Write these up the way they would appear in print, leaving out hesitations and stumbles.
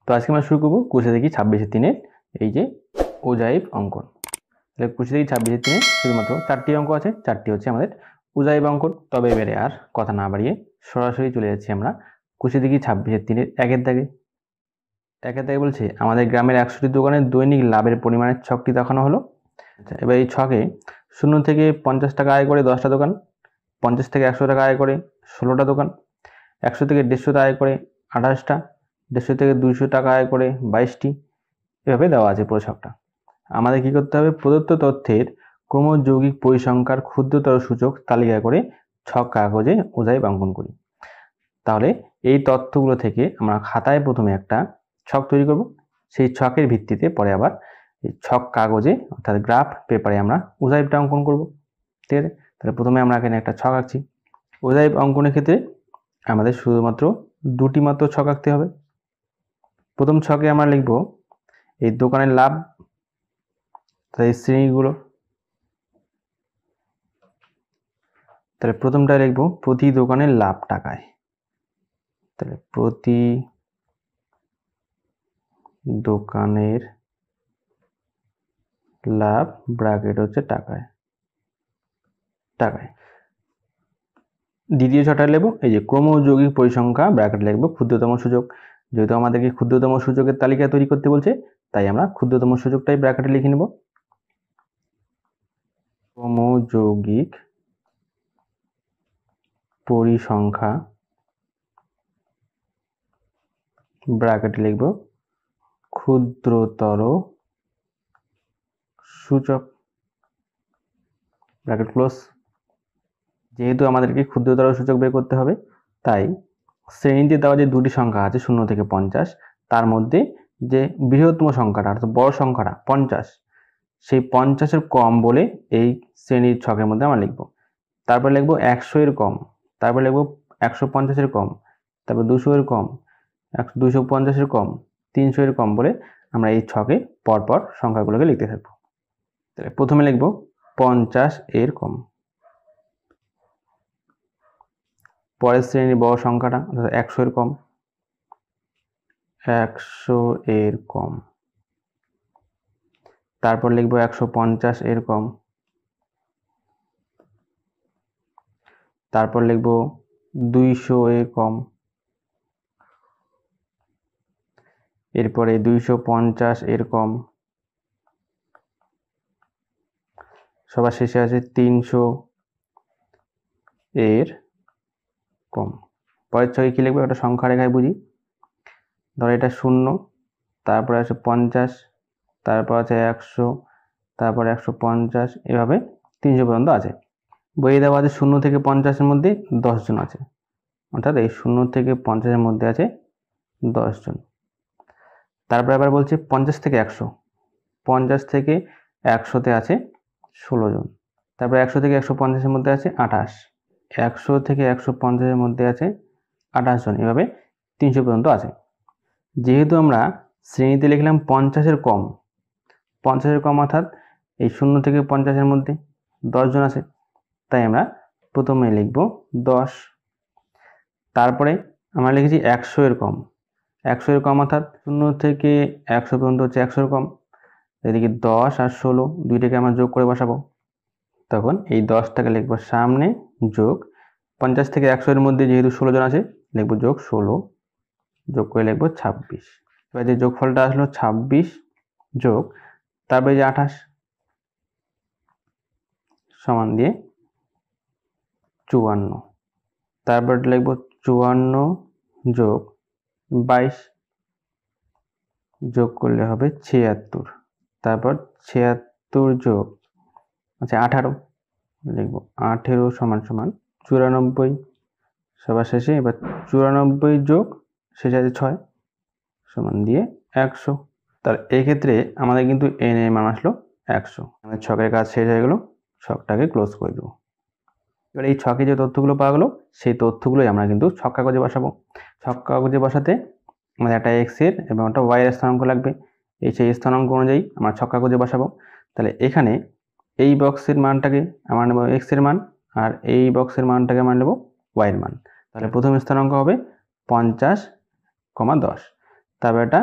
তো আজকে আমরা শুরু করবো 25-26 এই যে উজাইব অঙ্কন। তাহলে 25-26 শুধুমাত্র 4টি অঙ্ক আছে, 4টি হচ্ছে আমাদের উজাইব অঙ্কন। তবে এবারে আর কথা না বাড়িয়ে সরাসরি চলে যাচ্ছি আমরা 25-26 একের দাগে। বলছে আমাদের গ্রামের 100টি দোকানের দৈনিক লাভের পরিমাণের ছকটি দেখানো হলো। আচ্ছা, এবার এই ছকে 0 থেকে 50 টাকা আয় করে 10টা দোকান, 50 থেকে 100 টাকা আয় করে 16টা দোকান, 100 থেকে 150 টাকা আয় করে 28টা, 150 থেকে 200 টাকা আয় করে 22টি, এভাবে দেওয়া আছে পুরো ছকটা। আমাদের কি করতে হবে? প্রদত্ত তথ্যের ক্রমযৌগিক পরিসংখ্যার ক্ষুদ্রতর সূচক তালিকা করে ছক কাগজে উজাইব অঙ্কন করি। তাহলে এই তথ্যগুলো থেকে আমরা খাতায় প্রথমে একটা ছক তৈরি করব, সেই ছকের ভিত্তিতে পরে আবার এই ছক কাগজে অর্থাৎ গ্রাফ পেপারে আমরা উজাইবটা অঙ্কন করব। ঠিক আছে, তাহলে প্রথমে আমরা এখানে একটা ছক আঁকছি। উজাইব অঙ্কনের ক্ষেত্রে আমাদের শুধুমাত্র দুটি মাত্র ছক আঁকতে হবে। প্রথম ছকে আমরা লিখব এই দোকানের লাভ, তাই শ্রেণীগুলো। তাহলে প্রথমটা লিখব প্রতি দোকানের লাভ টাকায়, তাহলে প্রতি দোকানের লাভ ব্র্যাকেট হচ্ছে টাকায়। দ্বিতীয় ছকটা লিখব এই যে ক্রমযৌগিক পরিসংখ্যা ব্র্যাকেট লিখব ক্ষুদ্রতম সূচক। যেহেতু আমাদেরকে ক্ষুদ্রতম সূচকের তালিকা তৈরি করতে বলছে, তাই আমরা ক্ষুদ্রতম সূচকটাই ব্র্যাকেটে লিখে নেব। ক্রমযৌগিক পরিসংখ্যা ব্র্যাকেটে লিখব ক্ষুদ্রতর সূচক, ব্র্যাকেট ক্লোজ। যেহেতু আমাদেরকে ক্ষুদ্রতর সূচক বের করতে হবে, তাই শ্রেণীতে দেওয়া যে দুটি সংখ্যা আছে 0 থেকে 50, তার মধ্যে যে বৃহত্তম সংখ্যাটা অর্থাৎ বড় সংখ্যাটা 50, সেই 50-এর কম বলে এই শ্রেণীর ছকের মধ্যে আমরা লিখব। তারপর লিখব 100-এর কম, তারপর লিখব 150-এর কম, তারপর 200-এর কম, 250-এর কম, 300-এর কম বলে আমরা এই ছকে পরপর সংখ্যাগুলোকে লিখতে থাকবো। তাহলে প্রথমে লিখব 50-এর কম, পরের শ্রেণীর বড় সংখ্যাটা অর্থাৎ 100-এর কম, 100-এর কম, তারপর লিখব 150-এর কম, তারপর লিখব 200-এর কম, এরপরে 250-এর কম, সবার শেষে আছে 300-এর কম। পরের ছকে কি লিখবো? একটা সংখ্যা রেখায় বুঝি। ধরো এটা 0, তারপরে আছে 50, তারপর আছে 100, তারপর 150, এভাবে 300 পর্যন্ত আছে। বইয়ে দেওয়া আছে 0 থেকে 50-এর মধ্যে 10 জন আছে, অর্থাৎ এই 0 থেকে 50-এর মধ্যে আছে 10 জন। তারপরে আবার বলছে 50 থেকে 100, 50 থেকে 100-তে আছে 16 জন। তারপরে 100 থেকে 150-এর মধ্যে আছে 28, 100 থেকে 150-এর মধ্যে আছে 28 জন, এভাবে 300 পর্যন্ত আছে। যেহেতু আমরা শ্রেণীতে লিখলাম 50-এর কম, 50-এর কম অর্থাৎ এই 0 থেকে 50-এর মধ্যে 10 জন আছে, তাই আমরা প্রথমে লিখব 10। তারপরে আমরা লিখেছি 100-এর কম, 100-এর কম অর্থাৎ 0 থেকে 100 পর্যন্ত হচ্ছে 100-এর কম। এদিকে 10 আর 16 দুইটাকে আমরা যোগ করে বসাবো, তখন এই 10টাকে লিখব সামনে, যোগ 50 থেকে 100-এর মধ্যে যেহেতু 16 জন আছে লিখব যোগ 16, যোগ করে লিখব 26। এবার যে যোগফলটা আসলো 26 যোগ তারপরে যে 28 সমান দিয়ে 54, তারপর লিখব 54 যোগ 22, যোগ করলে হবে 76, তারপর 76 যোগ 18 লিখব 18 সমান সমান 94। সবার শেষে এবার 94 যোগ শেষে আছে 6 সমান দিয়ে 100। তাহলে এই ক্ষেত্রে আমাদের কিন্তু n এর মান আসলো 100। আমাদের ছকের কাজ শেষ হয়ে গেল, ছকটাকে ক্লোজ করে দেবো। এবার এই ছকে যে তথ্যগুলো পাওয়া গেল, সেই তথ্যগুলোই আমরা কিন্তু ছক কাগজে বসাবো। ছক কাগজে বসাতে আমাদের একটা x এর এবং একটা y এর স্থানাঙ্ক লাগবে। এই সেই স্থানাঙ্ক অনুযায়ী আমরা ছক কাগজে বসাবো। তাহলে এখানে এই বক্সের মানটাকে আমরা নেব x এর মান, আর এই বক্সের মানটাকে আমরা নেব y এর মান। তাহলে প্রথম স্থানাঙ্ক হবে 50, 10। তারপর এটা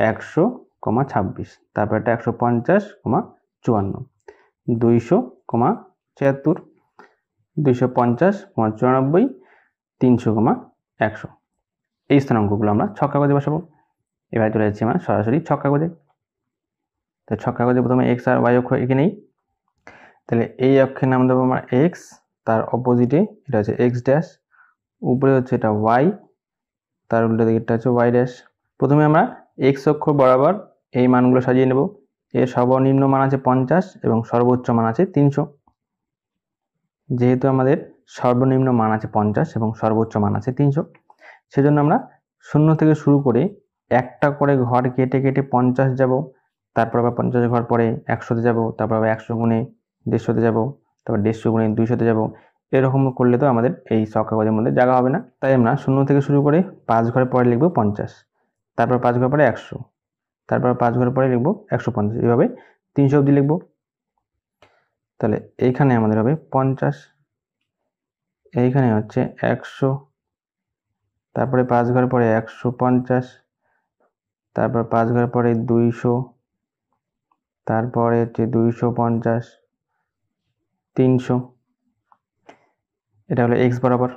100,26, তারপর এটা 150,54, 200,76, 250,94, 300,100। এই স্থানাঙ্কগুলো আমরা ছক কাগজে বসাবো। এবার চলে যাচ্ছি আমরা সরাসরি ছক কাগজে। তো ছক কাগজে প্রথমে এক্স আর ওয়াই অক্ষ এঁকে নেই। তাহলে এই অক্ষের নাম দেবো আমরা এক্স, তার অপোজিটে এটা হচ্ছে এক্স ড্যাশ, উপরে হচ্ছে এটা ওয়াই, তার উল্টো দিকেরটা হচ্ছে ওয়াই ড্যাশ। প্রথমে আমরা এক্স অক্ষ বরাবর এই মানগুলো সাজিয়ে নেব। এর সর্বনিম্ন মান আছে 50 এবং সর্বোচ্চ মান আছে 300। যেহেতু আমাদের সর্বনিম্ন মান আছে 50 এবং সর্বোচ্চ মান আছে 300, সেজন্য আমরা 0 থেকে শুরু করে একটা করে ঘর কেটে কেটে 50 যাব, তারপর আবার 50 ঘর পরে 100-তে যাব, তারপর আবার 100 গুণে 150-তে যাব, তারপর 150 গুণে 200-তে যাব। এরকম করলে তো আমাদের এই ছক কাগজের মধ্যে জায়গা হবে না। তাই আমরা 0 থেকে শুরু করে 5 ঘর পরে লিখব 50, তারপর 5 ঘর পরে 100, তারপর 5 ঘর পরে লিখব 150, এইভাবে 300 অবধি লিখব। তাহলে এইখানে আমাদের হবে 50, এইখানে হচ্ছে 100, তারপরে 5 ঘর পরে 150, তারপর 5 ঘর পরে 200, তারপরে হচ্ছে 250, 300। এটা হলো এক্স বরাবর।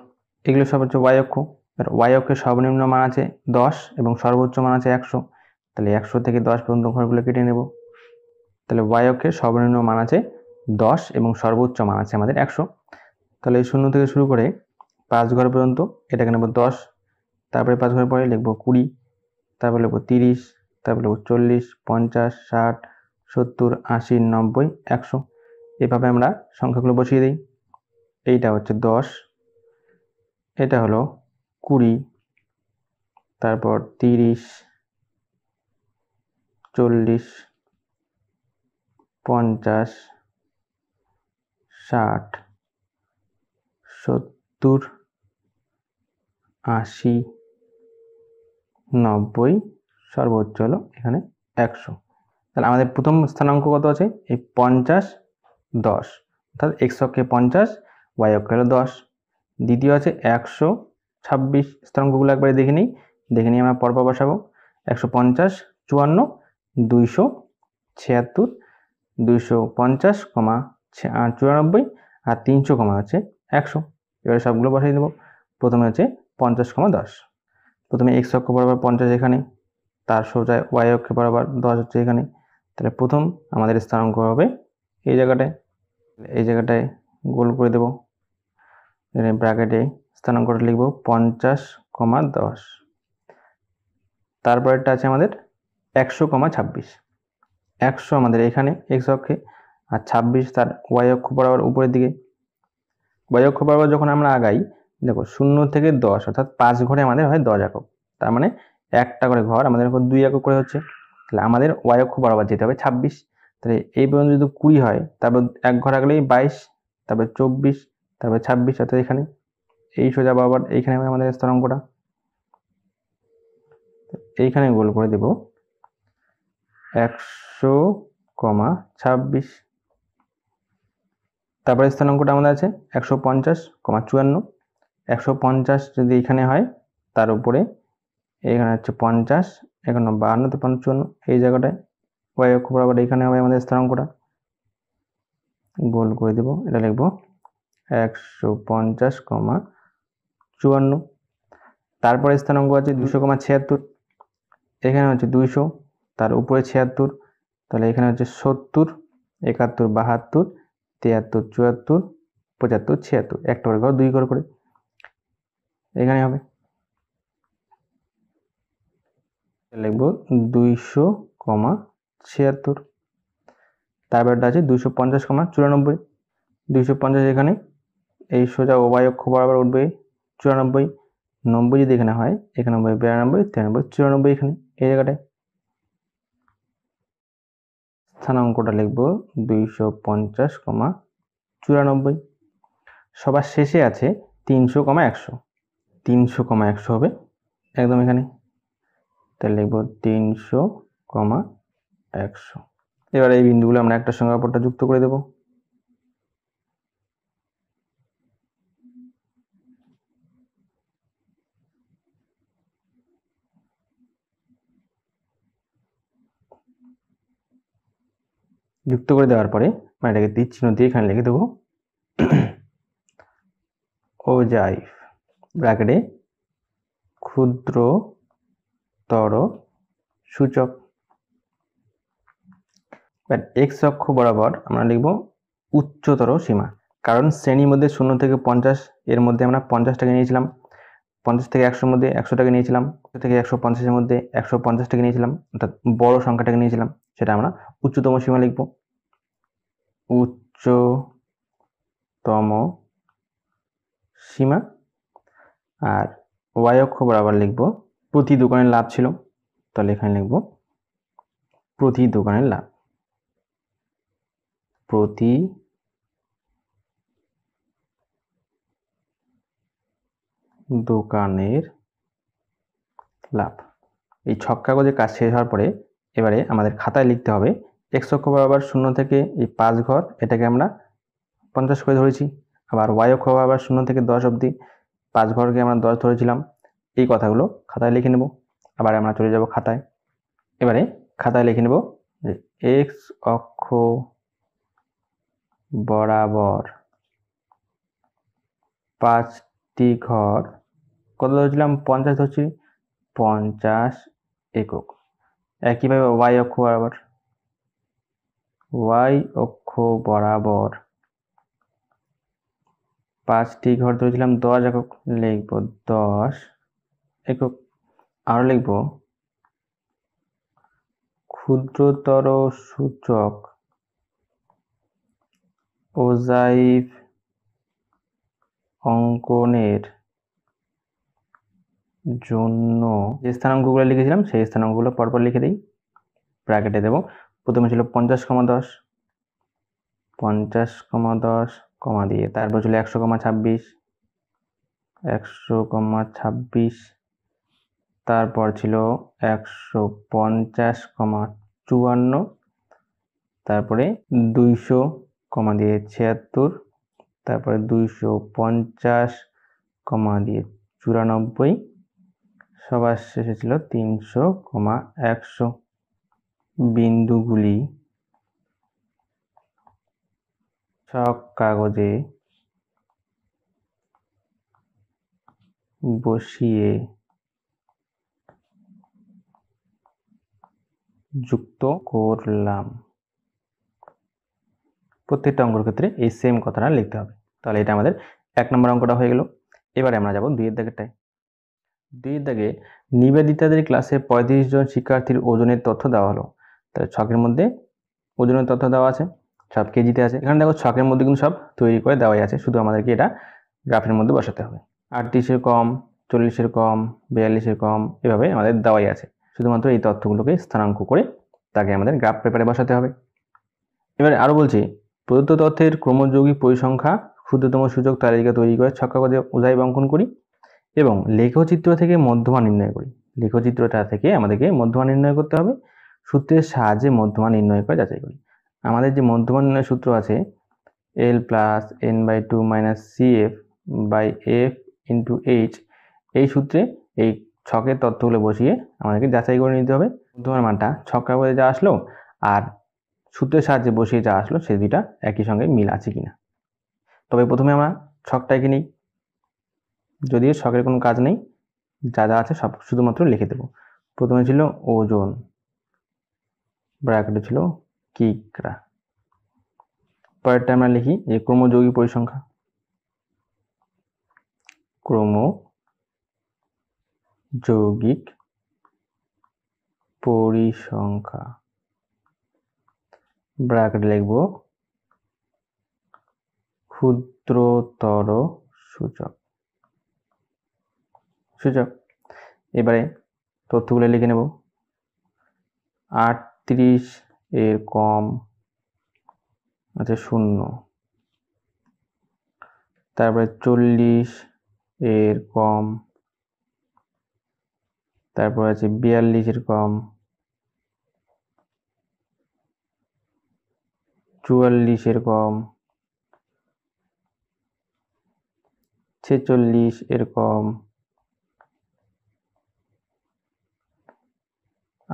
এগুলো সব হচ্ছে ওয়াই অক্ষ। আর ওয়াই অক্ষের সর্বনিম্ন মান আছে 10 এবং সর্বোচ্চ মান আছে 100। তাহলে 100 থেকে 10 পর্যন্ত ঘরগুলো কেটে নেব। তাহলে ওয়াই অক্ষের সর্বনিম্ন মান আছে 10 এবং সর্বোচ্চ মান আছে আমাদের 100। তাহলে 0 থেকে শুরু করে 5 ঘর পর্যন্ত এটাকে নেব 10, তারপরে 5 ঘর পরে লিখব 20, তারপর লিখব 30, তারপর লিখব 40, 50, 60, 70, 80, 90, 100। এভাবে আমরা সংখ্যাগুলো বসিয়ে দিই। এইটা হচ্ছে 10, এটা হলো 20, তারপর 30, 40, 50, 60, 70, 80, 90, সর্বোচ্চ হলো এখানে 100। তাহলে আমাদের প্রথম স্থানাঙ্ক কত আছে? এই 50, 10, অর্থাৎ এক্স অক্ষে 50, ওয়াই অক্ষে হলো 10। দ্বিতীয় আছে 126। স্থানাঙ্কগুলো একবারে দেখে নিই আমরা পরপর বসাবো। 150, 54, 276, 250, 94 আর 300, হচ্ছে 100। এবারে সবগুলো বসাই দেবো। প্রথমে হচ্ছে 50, 10। প্রথমে এক্স অক্ষ বরাবর 50 এখানে, তার সোজা ওয়াই অক্ষে বরাবর 10 হচ্ছে এখানে। তাহলে প্রথম আমাদের স্থানাঙ্ক হবে এই জায়গাটায় গোল করে দেব। ব্র্যাকেটে স্থানাঙ্কটা লিখব 50, 10। তারপরেরটা আছে আমাদের 100,26। 100 আমাদের এখানে এক্স অক্ষে, আর 26 তার ওয়াই অক্ষ বরাবর উপরের দিকে। ওয়াই অক্ষ বরাবর যখন আমরা আগাই, দেখো 0 থেকে 10 অর্থাৎ 5 ঘরে আমাদের হয় 10 একক। তার মানে একটা করে ঘর আমাদের এখন 2 একক করে হচ্ছে। তাহলে আমাদের ওয়াই অক্ষ বরাবর যেতে হবে 26। তাহলে এই পর্যন্ত যদি 20 হয়, তারপর এক ঘর আগলেই 22, তারপর 24, তারপর 26, অর্থাৎ এখানে এই সোজা বরাবর এইখানে হবে আমাদের স্থানাঙ্কটা। এইখানে গোল করে দেব 100,26। তারপরে স্থানাঙ্কটা আমাদের আছে 150, 54। 150 যদি এখানে হয়, তার উপরে এখানে হচ্ছে 50, এখানে 52, 53, এই জায়গাটায় ওয়াই অক্ষ বরাবর এখানে হবে আমাদের স্থানাঙ্কটা। গোল করে দেব, এটা লিখব 150, 54। তারপরে স্থানাঙ্ক আছে 200,76। এখানে হচ্ছে 200, তার উপরে 76, তাহলে এখানে হচ্ছে 70, 71, 72, 73, 74, 75, 76, একটা করে ঘর 2 ঘর করে এখানে হবে। লিখব 200,76। তারপরটা আছে 250, 94। 250 এখানে এই সোজা ওয়াই অক্ষ বরাবর উঠবে 94। 90 যদি এখানে হয়, এখানে হবে 92, 93, 94 এখানে এই জায়গাটায়। স্থানাঙ্কটা লিখব 250, 94। সবার শেষে আছে 300, 100। 300, 100 হবে একদম এখানে। তাহলে লিখব 300, 100। এবার এই বিন্দুগুলো আমরা একটার সঙ্গে অপরটা যুক্ত করে দেব। যুক্ত করে দেওয়ার পরে আমরা এটাকে তীর চিহ্ন দিয়ে এখানে লিখে দেবো ওজাইফ ব্র্যাকেটে ক্ষুদ্রতর সূচক। এক্স অক্ষ বরাবর আমরা লিখব উচ্চতর সীমা, কারণ শ্রেণীর মধ্যে 0 থেকে 50 এর মধ্যে আমরা 50 টাকা নিয়েছিলাম, 50 থেকে 100 মধ্যে 100 টাকা নিয়েছিলাম, 100 থেকে 150 এর মধ্যে 150 টাকা নিয়েছিলাম, অর্থাৎ বড় সংখ্যাটাকে নিয়েছিলাম, সেটা আমরা উচ্চতম সীমা লিখব। উচ্চতম সীমা। আর ওয়াই অক্ষ বরাবর লিখব প্রতি দোকানের লাভ ছিল, তাহলে এখানে লিখব প্রতি দোকানের লাভ, প্রতি দোকানের লাভ। এই ছক কাগজে কাজ শেষ হওয়ার পরে এবারে আমাদের খাতায় লিখতে হবে এক্স অক্ষ বরাবর 0 থেকে এই 5 ঘর এটাকে আমরা 50 করে ধরেছি, আবার ওয়াই অক্ষ বরাবর 0 থেকে 10 অবধি 5 ঘরকে আমরা 10 ধরেছিলাম। এই কথাগুলো খাতায় লিখে নেব। আবার আমরা চলে যাব খাতায়। এবারে খাতায় লিখে নেব যে এক্স অক্ষ বরাবর 5টি ঘর কত ধরেছিলাম, 50 ধরছি, 50 একক। একইভাবে ওয়াই অক্ষ বরাবর, ওয়াই অক্ষ বরাবর 5টি ঘর ধরেছিলাম 10 একক, লিখব 10 একক। আরো লিখব ক্ষুদ্রতর সূচক ওজাইফ অঙ্কনের জন্য যে স্থানাঙ্কগুলো লিখেছিলাম সেই স্থানাঙ্কগুলো পরপর লিখে দিই, ব্র্যাকেটে দেব। প্রথমে ছিল 50,10, 50,10 কমা দিয়ে তারপর ছিল 100,26, 100,26, তারপর ছিল 150,54, তারপরে 200 কমা দিয়ে 76, তারপরে 250 কমা দিয়ে 94, সবার শেষে ছিল 300,100। বিন্দুগুলি ছক কাগজে বসিয়ে যুক্ত করলাম। প্রত্যেকটা অঙ্কের ক্ষেত্রে এই সেম কথাটা লিখতে হবে। তাহলে এটা আমাদের 1 নম্বর অঙ্কটা হয়ে গেল। এবারে আমরা যাব 2 এর দাগেরটায়। 2 এর দাগে নিবেদিতাদের ক্লাসে 35 জন শিক্ষার্থীর ওজনের তথ্য দেওয়া হলো। তাহলে ছকের মধ্যে ওজনের তথ্য দেওয়া আছে, সব কেজিতে আছে। এখানে দেখো ছকের মধ্যে কিন্তু সব তৈরি করে দেওয়াই আছে, শুধু আমাদেরকে এটা গ্রাফের মধ্যে বসাতে হবে। 38-এর কম, 40-এর কম, 42-এর কম, এভাবে আমাদের দেওয়াই আছে। শুধুমাত্র এই তথ্যগুলোকে স্থানাঙ্ক করে তাকে আমাদের গ্রাফ পেপারে বসাতে হবে। এবারে আরো বলছি, প্রদত্ত তথ্যের ক্রমযৌগিক পরিসংখ্যা ক্ষুদ্রতম সূচক তালিকা তৈরি করে ছক কাগজে ওজাইফ অঙ্কন করি এবং লেখচিত্র থেকে মধ্যমা নির্ণয় করি। লেখচিত্রটা থেকে আমাদেরকে মধ্যমা নির্ণয় করতে হবে, সূত্রের সাহায্যে মধ্যমা নির্ণয় করে যাচাই করি। আমাদের যে মধ্যমা নির্ণয় সূত্র আছে L + n/2 - CF/F × H, এই সূত্রে এই ছকের তথ্যগুলো বসিয়ে আমাদেরকে যাচাই করে নিতে হবে মধ্যমার মানটা ছক কাগজে যা আসলো আর সূত্রের সাহায্যে বসিয়ে যা আসলো সেই দুইটা একই সঙ্গে মিল আছে কিনা। তবে প্রথমে আমরা ছকটা এঁকে নিই, যদিও ছকের কোনো কাজ নেই, যা যা আছে সব শুধুমাত্র লিখে দেব। প্রথমে ছিল ওজন, ব্র্যাকেটে ছিল কিগ্রা। পরেরটা আমরা লিখি যে ক্রমযৌগিক পরিসংখ্যা, ক্রমযৌগিক পরিসংখ্যা, ব্র্যাকেটে লিখব ক্ষুদ্রতর সূচক। এবারে তথ্যগুলো লিখে নেব। 38 এর কম আছে 0, তারপরে 40 এর কম, তারপর আছে 42 এর কম, 44 এর কম, 46 এর কম,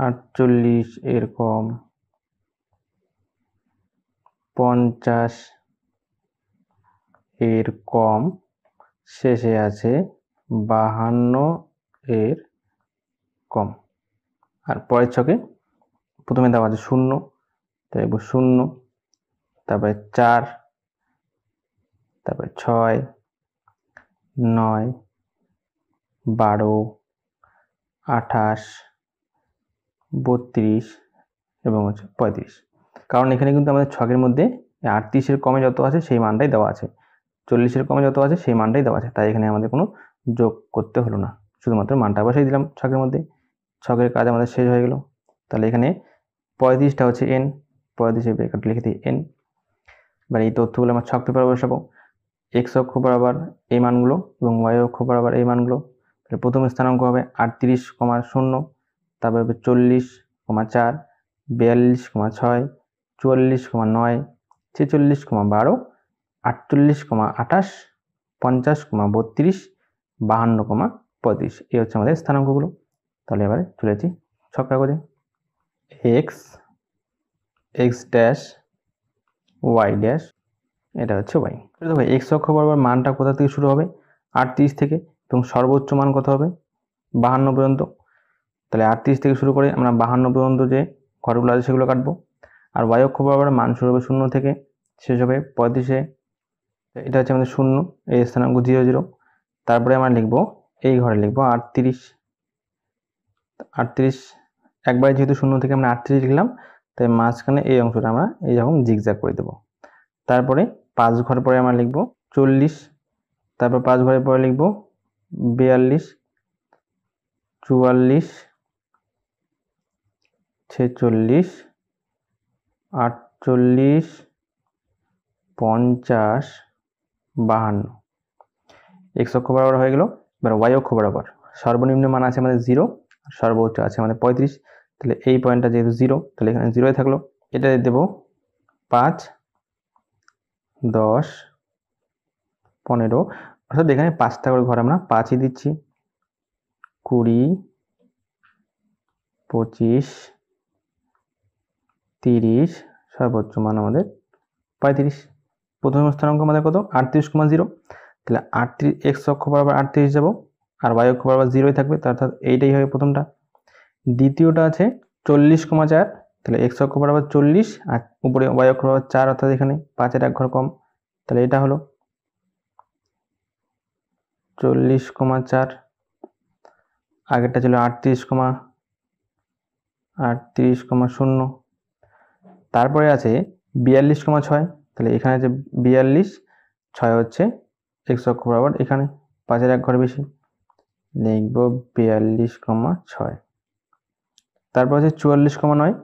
48 এর কম, 50 এর কম, শেষে আছে 52 এর কম। আর পরের ছকে প্রথমে দেওয়া আছে 0, তাই 0, তারপরে 4, তারপরে 6, 9, 12, 28, 32 এবং হচ্ছে 35। কারণ এখানে কিন্তু আমাদের ছকের মধ্যে 38 এর কমে যত আছে সেই মানটাই দেওয়া আছে, 40 এর কমে যত আছে সেই মানটাই দেওয়া আছে, তাই এখানে আমাদের কোনো যোগ করতে হলো না, শুধুমাত্র মানটা বসাই দিলাম ছকের মধ্যে। ছকের কাজ আমাদের শেষ হয়ে গেল। তাহলে এখানে 35টা হচ্ছে n, 35 এর ব্র্যাকেট লিখে দিই n। এবার এই তথ্যগুলো আমরা ছক পেপারে বসাবো। x অক্ষ বরাবর এই মানগুলো এবং y অক্ষ বরাবর এই মানগুলো। তাহলে প্রথম স্থানাঙ্ক হবে 38,0, তারপর হবে 40,4, 42,6, 44,9, 46,12, 48,28, 50,32, 52,35। এই হচ্ছে আমাদের স্থানাঙ্কগুলো। তাহলে এবারে চলেছি ছক কাগজে। x ড্যাশ y ড্যাশ, এটা হচ্ছে y। দেখো x অক্ষ বরাবর মানটা কোথা থেকে শুরু হবে, 38 থেকে, এবং সর্বোচ্চ মান কত হবে, 52 পর্যন্ত। তাহলে 38 থেকে শুরু করে আমরা 52 পর্যন্ত যে ঘরগুলো আছে সেগুলো কাটবো। আর y অক্ষ বরাবর মান শুরু হবে 0 থেকে, শেষ হবে 35-এ। এটা হচ্ছে আমাদের 0, এই স্থানাঙ্ক 0, 0। তারপরে আমরা লিখবো, এই ঘরে লিখবো 38। 38 একবারে যেহেতু 0 থেকে আমরা 38 লিখলাম, তাই মাঝখানে এই অংশটা আমরা এইরকম জিগজ্যাগ করে দেবো। তারপরে 5 ঘর পরে আমরা লিখবো 40, তারপর 5 ঘরের পরে লিখবো 42, 44, 46, 48, 50, 52। x অক্ষ বরাবর হয়ে গেল। এবার y অক্ষ বরাবর সর্বনিম্ন মান আছে আমাদের 0, আর সর্বোচ্চ আছে আমাদের 35। তাহলে এই পয়েন্টটা যেহেতু 0, তাহলে এখানে 0 থাকলো। এটা দেবো 5, 10, 15, অর্থাৎ এখানে 5টা করে ঘর আমরা 5ই দিচ্ছি। 20, 25, 30, সর্বোচ্চ মান আমাদের 35। প্রথম স্থানাঙ্ক আমাদের কত, 38,0। তাহলে 38 x অক্ষ বরাবর 38 যাব, আর y অক্ষ বরাবর 0 থাকবে, অর্থাৎ এইটাই হবে প্রথমটা। দ্বিতীয়টা আছে 40,4, তাহলে x অক্ষ বরাবর 40, আর উপরে y অক্ষ বরাবর 4, অর্থাৎ এখানে 5-এর এক ঘর কম, তাহলে এটা হলো 40,4। আগেরটা ছিল 38,0। তারপরে আছে 42,6, তাহলে এখানে আছে 42, 6 হচ্ছে x অক্ষ বরাবর এখানে 5-এর এক ঘর বেশি, লিখব 42,6। তারপর আছে 44,9,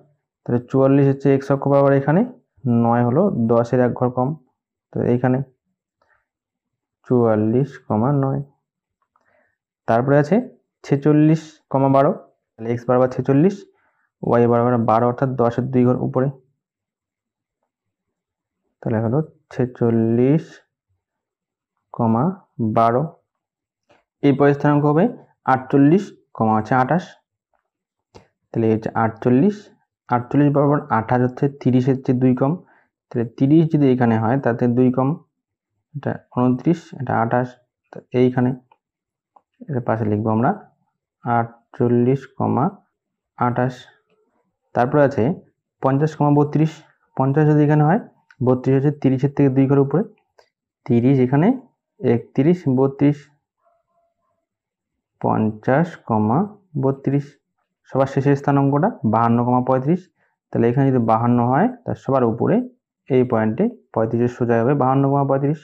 তাহলে 44 হচ্ছে x অক্ষ বরাবর এখানে, 9 হলো 10-এর এক ঘর কম, তো এইখানে 44,9। তারপরে আছে 46,12, তাহলে x বরাবর 46, y বরাবর 12, অর্থাৎ 10-এর 2 ঘর উপরে, তাহলে হলো 46,12। এরপরে স্থানাঙ্ক হবে 48,28, তাহলে হচ্ছে 48 বরাবর 28 হচ্ছে 30-এর চেয়ে 2 কম, তাহলে 30 যদি এখানে হয় তাতে 2 কম, এটা 29, এটা 28, এইখানে এর পাশে লিখবো আমরা 48,28। তারপরে আছে 50,32, 50 যদি এখানে হয়, 32 হচ্ছে 30-এর থেকে 2 ঘর উপরে, 30 এখানে, 31, 32, 50,32। সবার শেষের স্থানাঙ্কটা 52,35, তাহলে এখানে যদি 52 হয়, তার সবার উপরে এই পয়েন্টে 35-এর সোজা হবে 52,35,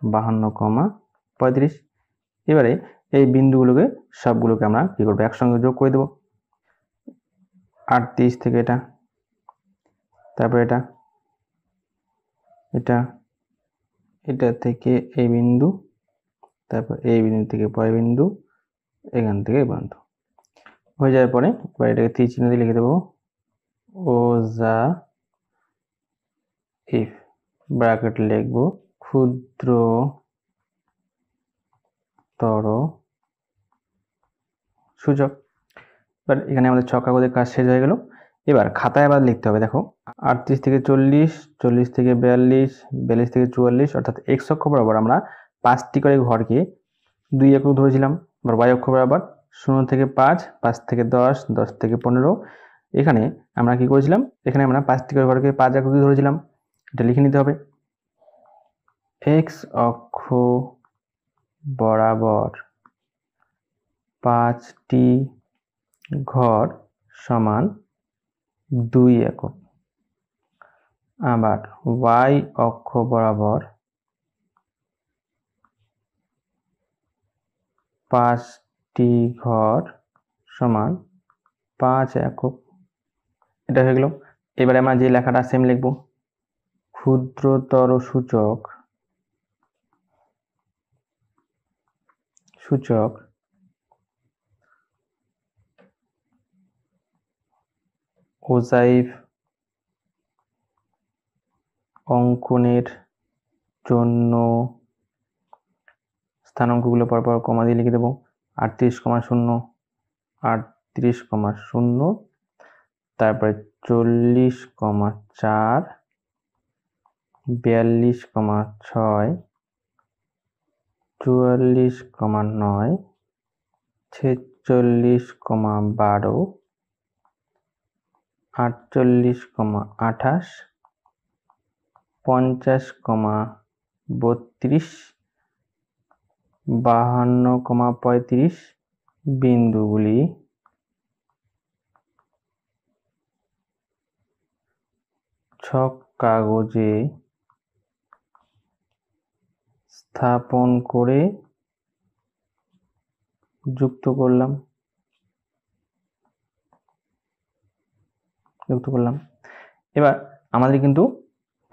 52,35। এবারে এই বিন্দুগুলোকে সবগুলোকে আমরা কি করবো, একসঙ্গে যোগ করে দেবো। 38 থেকে এটা, তারপর এটা, এটা থেকে এই বিন্দু, তারপর এই বিন্দু থেকে পরের বিন্দু, এখান থেকে এই পর্যন্ত হয়ে যাওয়ার পরে এবার এটাকে তীর চিহ্ন দিয়ে লিখে দেবো ওজা ইফ, ব্র্যাকেট লিখবো ক্ষুদ্রতর সূচক। এবার এখানে আমাদের ছক কাগজের কাজ শেষ হয়ে গেল। এবার খাতায় আবার লিখতে হবে। দেখো 38 থেকে 40, 40 থেকে 42, 42 থেকে 44, অর্থাৎ এক্স অক্ষ বরাবর আমরা 5টি করে ঘরকে 2 একক ধরেছিলাম। আবার ওয়াই অক্ষ বরাবর 0 থেকে 5, 5 থেকে 10, 10 থেকে 15। এখানে আমরা কি করেছিলাম, এখানে আমরা 5টি করে ঘরকে 5 একক ধরেছিলাম। এটা লিখে নিতে হবে। এক্স অক্ষ বরাবর 5টি ঘর সমান 2 একক। আবার ওয়াই অক্ষ বরাবর 5টি ঘর সমান 5 একক। এটা হয়ে গেল। এবারে আমরা যে লেখাটা সেম লিখব, ক্ষুদ্রতর সূচক ওজাইভ অঙ্কনের জন্য স্থানাঙ্কগুলো পরপর কমা দিয়ে লিখে দেবো। 38,0, 38,0, তারপরে 40,4, 42,6, 44,9, 46,12, 48,28, 50,32, 52,35 বিন্দুগুলি ছক কাগজে স্থাপন করে যুক্ত করলাম। এবার আমাদের কিন্তু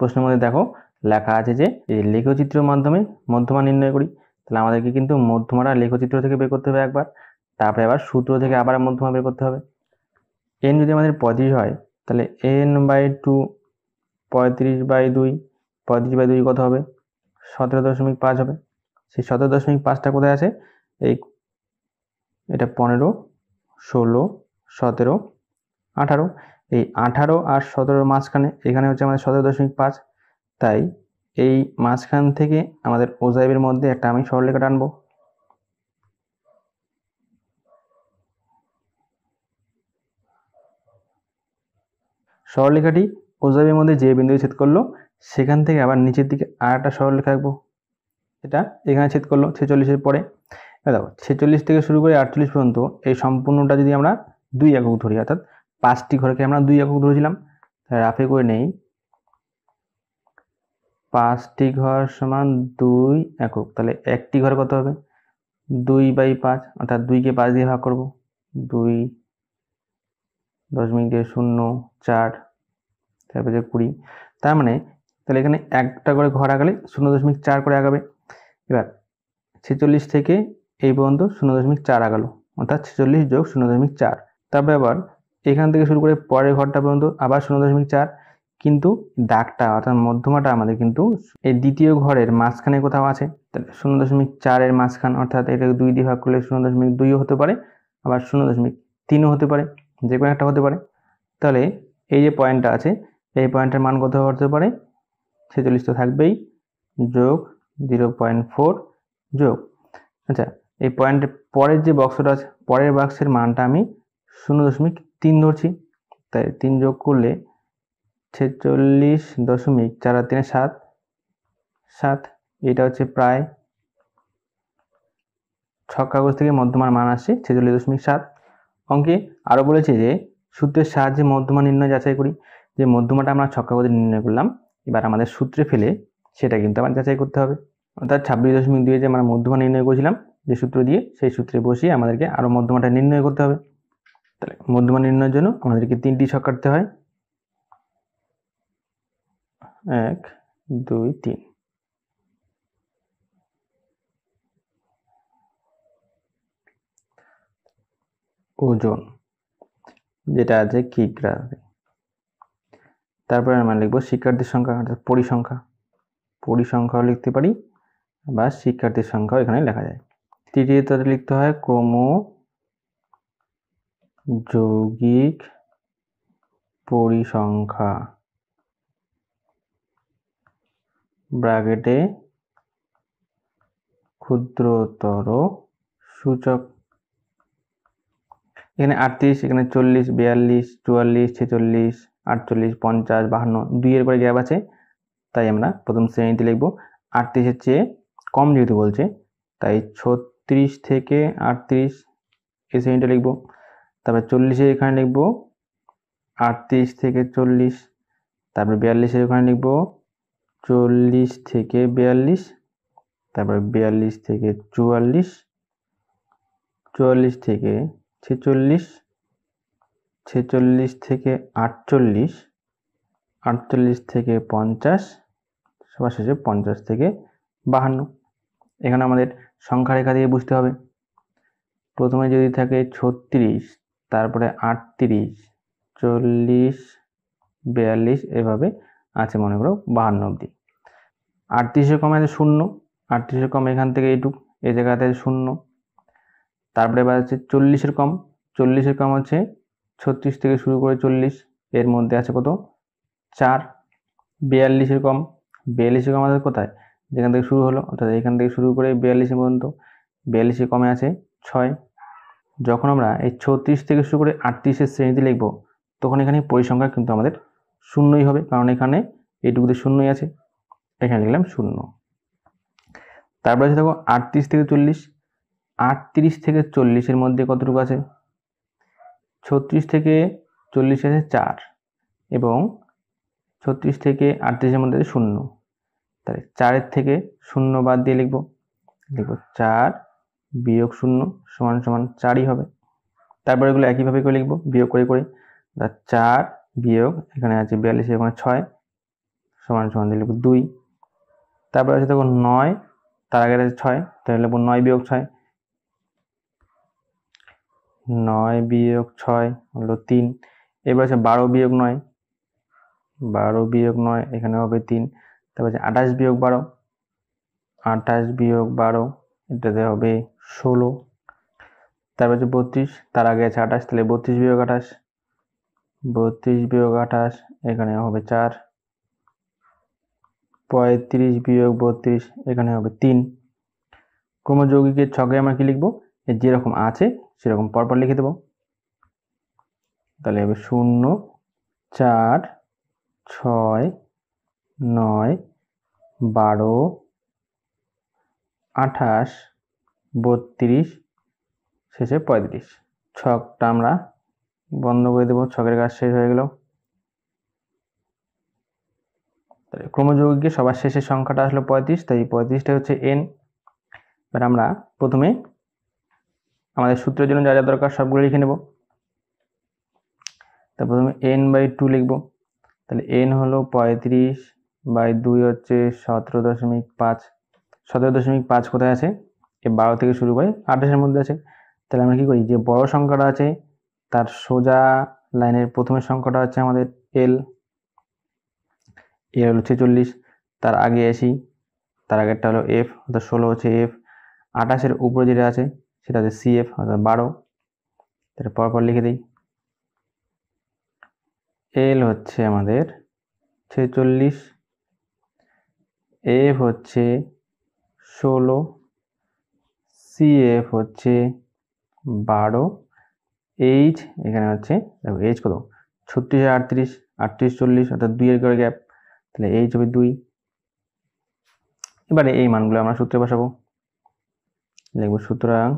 প্রশ্নের মধ্যে দেখো লেখা আছে যে এই লেখচিত্রের মাধ্যমে মধ্যমা নির্ণয় করি। তাহলে আমাদেরকে কিন্তু মধ্যমাটা লেখচিত্র থেকে বের করতে হবে একবার, তারপরে আবার সূত্র থেকে আবার মধ্যমা বের করতে হবে। এন যদি আমাদের 35 হয় তাহলে n/2 35/2, 35/2 কত হবে? 17.5 হবে। সেই 17.5টা কোথায় আছে? এটা 15, 16, 17, 18। এই 18 আর 17 মাঝখানে এখানে হচ্ছে আমাদের 17.5। তাই এই মাঝখান থেকে আমাদের ওজাইভের মধ্যে একটা আমি সরলরেখা টানবো। সরলরেখাটি ওজাইভের মধ্যে যে বিন্দু ছেদ করলো সেখান থেকে আবার নিচের দিকে আর একটা সরলরেখা আঁকবো। এটা এখানে ছেদ করলো 46-এর পরে। দেখো 46 থেকে শুরু করে 48 পর্যন্ত এই সম্পূর্ণটা যদি আমরা 2 একক ধরি, অর্থাৎ 5টি ঘরকে আমরা 2 একক ধরেছিলাম। রাফে করে নেই, 5টি ঘর সমান 2 একক। তাহলে একটি ঘর কত হবে? 2/5, অর্থাৎ 2কে 5 দিয়ে ভাগ করব। 2.0.4, তারপরে 20। তার মানে তাহলে এখানে একটা করে ঘর আগালে 0.4 করে আগাবে। এবার 46 থেকে এই পর্যন্ত 0.4 আগালো, অর্থাৎ 46 যোগ 0.4। তারপরে আবার এখান থেকে শুরু করে পরের ঘরটা পর্যন্ত আবার 0.4, কিন্তু দাগটা অর্থাৎ মধ্যমাটা আমাদের কিন্তু এই দ্বিতীয় ঘরের মাঝখানে কোথাও আছে। তাহলে 0.4 এর মাঝখান, অর্থাৎ এটাকে 2 দিয়ে ভাগ করলে 0.2ও হতে পারে, আবার 0.3ও হতে পারে, যে কোনো একটা হতে পারে। তাহলে এই যে পয়েন্টটা আছে এই পয়েন্টের মান কত হতে পারে? 46 তো থাকবেই, যোগ 0.4 যোগ, আচ্ছা এই পয়েন্টের পরের যে বক্সটা আছে পরের বাক্সের মানটা আমি 0.3 ধরছি। তাই 3 যোগ করলে 46.4 7। এটা হচ্ছে প্রায় ছক কাগজ থেকে মধ্যমার মান আসছে 46.7। অঙ্কে আরো বলেছে যে সূত্রের সাহায্যে মধ্যমা নির্ণয় যাচাই করি। যে মধ্যমাটা আমরা ছক কাগজে নির্ণয় করলাম, এবার আমাদের সূত্রে ফেলে সেটা কিন্তু আবার যাচাই করতে হবে। অর্থাৎ 26.2 যে আমরা মধ্যমা নির্ণয় করেছিলাম যে সূত্র দিয়ে, সেই সূত্রে বসিয়ে আমাদেরকে আরো মধ্যমাটা নির্ণয় করতে হবে। তাহলে মধ্যমা নির্ণয়ের জন্য আমাদেরকে 3টি ছক কাটতে হয়। 1 2 3। ওজন যেটা আছে কিগ্রাতে। তারপরে আমরা লিখবো শিক্ষার্থীর সংখ্যা, অর্থাৎ পরিসংখ্যা। পরিসংখ্যাও লিখতে পারি বা শিক্ষার্থীর সংখ্যাও এখানে লেখা যায়। তৃতীয়টাতে লিখতে হয় যৌগিক পরিসংখ্যা ব্র্যাকেটে ক্ষুদ্রতর সূচক। এখানে 38, এখানে 40, 42, 44, 46, 48, 50, 52, 2 এর পরে গ্যাপ আছে, তাই আমরা প্রথম শ্রেণীতে লিখব 38-এর চেয়ে কম, যেহেতু বলছে তাই 36 থেকে 38 এই শ্রেণীটা লিখব। তারপরে 40-এর এখানে লিখব 38 থেকে 40, তারপরে 42-এর ওখানে লিখব 40 থেকে 42, তারপরে 42 থেকে 44, 44 থেকে 46, 46 থেকে 48, 48 থেকে 50, সবার শেষে 50 থেকে 52। এখানে আমাদের সংখ্যা রেখা দিয়ে বুঝতে হবে। প্রথমে যদি থাকে 36, তারপরে 38, 40, 42, এভাবে আছে মনে করো 52 অবধি। 38-এর কমে আছে 0, 38-এর কম এখান থেকে এইটুক, এই জায়গাতে 0। তারপরে এবার আছে 40-এর কম, 40-এর কম হচ্ছে 36 থেকে শুরু করে 40, এর মধ্যে আছে কত 4। 42-এর কম, 42-এর কম আছে কোথায়, যেখান থেকে শুরু হলো, অর্থাৎ এখান থেকে শুরু করে 42 পর্যন্ত, 42-এর কমে আছে 6। যখন আমরা এই 36 থেকে শুরু করে 38-এর শ্রেণীতে লিখব, তখন এখানে পরিসংখ্যা কিন্তু আমাদের শূন্যই হবে, কারণ এখানে এইটুকুতে শূন্যই আছে, এখানে লিখলাম 0। তারপরে আছে দেখো 38 থেকে 40, 38 থেকে 40-এর মধ্যে কতটুকু আছে, 36 থেকে 40 আছে 4, এবং 36 থেকে 38-এর মধ্যে আছে 0, তাহলে 4-এর থেকে 0 বাদ দিয়ে লিখব 4 বিয়োগ 0 সমান সমান 4ই হবে। তারপরে এগুলো একইভাবে করে লিখব বিয়োগ করে করে, 4 বিয়োগ এখানে আছে 42, এখানে 6 সমান সমান দিয়ে লিখব 2। তারপরে আছে দেখো 9, তার আগে আছে 6, তাহলে লিখব 9 বিয়োগ 6, 9 বিয়োগ 6 হলো 3। এবার আছে 12 বিয়োগ 9, 12 বিয়োগ 9 এখানে হবে 3। তারপর আছে 28 বিয়োগ 12, 28 বিয়োগ 12 এটাতে হবে 16। তারপর আছে 32, তার আগে আছে 28, তাহলে 32 বিয়োগ 28, 32 বিয়োগ 28 এখানে হবে 4। 35 বিয়োগ 32 এখানে হবে 3। ক্রমযৌগিকের ছকে আমরা কি লিখবো, যেরকম আছে সেরকম পরপর লিখে দেব। তাহলে হবে 0, 4, 6, 9, 12, 28, 32, শেষে 35। ছকটা আমরা বন্ধ করে দেব, ছকের কাজ শেষ হয়ে গেল। ক্রমযৌগিকের সবার শেষের সংখ্যাটা আসলো 35, তাই 35টা হচ্ছে n। এবার আমরা প্রথমে আমাদের সূত্রের জন্য যা যা দরকার সবগুলো লিখে নেব। তা প্রথমে n/2 লিখব, তাহলে n হলো 35/2 হচ্ছে 17.5। 17.5 কোথায় আছে, এই 12 থেকে শুরু করে 28-এর মধ্যে আছে। তাহলে আমরা কি করি, যে বড় সংখ্যাটা আছে তার সোজা লাইনের প্রথমের সংখ্যাটা হচ্ছে আমাদের l, এর হলো 46, তার আগে আসি, তার আগেরটা হলো f, অর্থাৎ 16 হচ্ছে f, 28-এর উপরে যেটা আছে সেটা হচ্ছে cf, অর্থাৎ 12। তাহলে পরপর লিখে দিই, l হচ্ছে আমাদের 46, f হচ্ছে 16, cf হচ্ছে 12, h এখানে হচ্ছে দেখো h কত 36 আর 38, 38 40, অর্থাৎ 2 এর করে গ্যাপ, তাহলে h হবে 2। এবারে এই মানগুলো আমরা সূত্রে বসাবো, লিখব সুতরাং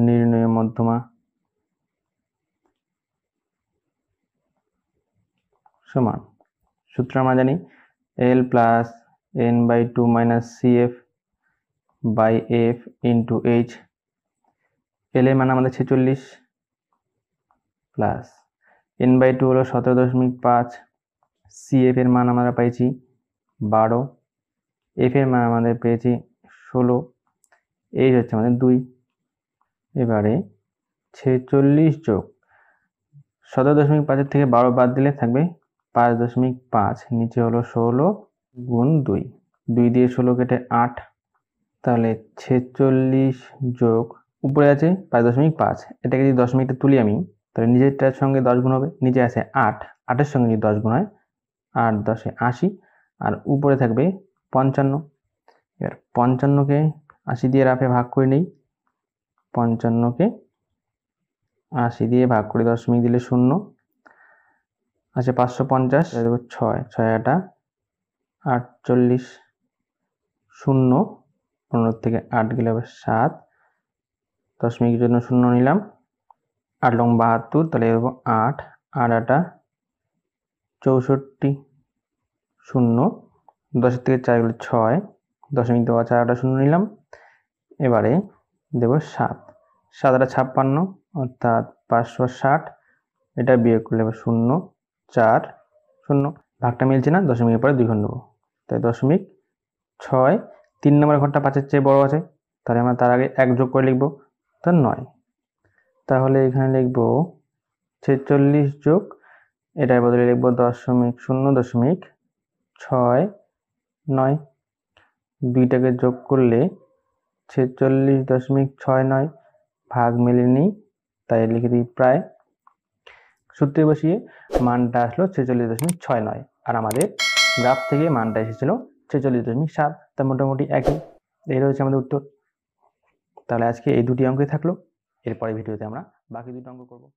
নির্ণয় মধ্যমা সমান, সূত্র আমরা জানি l plus n/2 minus cf by f into h। l এর মান আমাদের 46 প্লাস n/2 হলো 17.5, cf এর মান আমরা পাইছি 12, f এর মান আমাদের পেয়েছি 16, h হচ্ছে আমাদের 2। এবারে 46 যোগ 17.5 থেকে 12 বাদ দিলে থাকবে 5.5, নিচে হলো 16 গুণ 2, 2 দিয়ে 16 কেটে 8, তাহলে 46 যোগ উপরে আছে 5.5, এটাকে যদি দশমিকটা তুলি আমি, তাহলে নিজেরটার সঙ্গে 10 গুণ হবে, নিচে আছে 8, 8-এর সঙ্গে যদি 10 গুণ হয় 8 10 80, আর উপরে থাকবে 55। এবার 55কে 80 দিয়ে রাফে ভাগ করে নেই, 55কে 80 দিয়ে ভাগ করে দশমিক দিলে 0 আছে 550, দেবো 6, 6 আটা 48, 0 15 থেকে 8 গেলে হবে 7, দশমিকের জন্য 0 নিলাম, 8 লং 72, তাহলে দেবো 8, 8 আটা 64, 0 10 থেকে 4 গেলে 6, দশমিক দেওয়া 4 আটা 0 নিলাম। এবারে দেবো 7, 7 আটা 56, অর্থাৎ 560, এটা বিয়োগ করলে হবে 0 4 0, ভাগটা মিলছে না, দশমিকের পরে 2 ঘর নেবো, তাই 0.6, 3 নম্বর ঘরটা 5-এর চেয়ে বড় আছে, তাহলে আমরা তার আগে 1 যোগ করে লিখবো, তা 9। তাহলে এখানে লিখবো 46 যোগ, এটার বদলে লিখবো 0.69, 2টাকে যোগ করলে 46.69, ভাগ মেলেনি, তাই লিখে দিই প্রায়। সূত্রে বসিয়ে মানটা আসলো 46.69, আর আমাদের গ্রাফ থেকে মানটা এসেছিল 46.7, তা মোটামুটি একই। এই রয়েছে আমাদের উত্তর। তাহলে আজকে এই দুটি অঙ্কই থাকলো, এরপরে ভিডিওতে আমরা বাকি দুটো অঙ্ক করবো।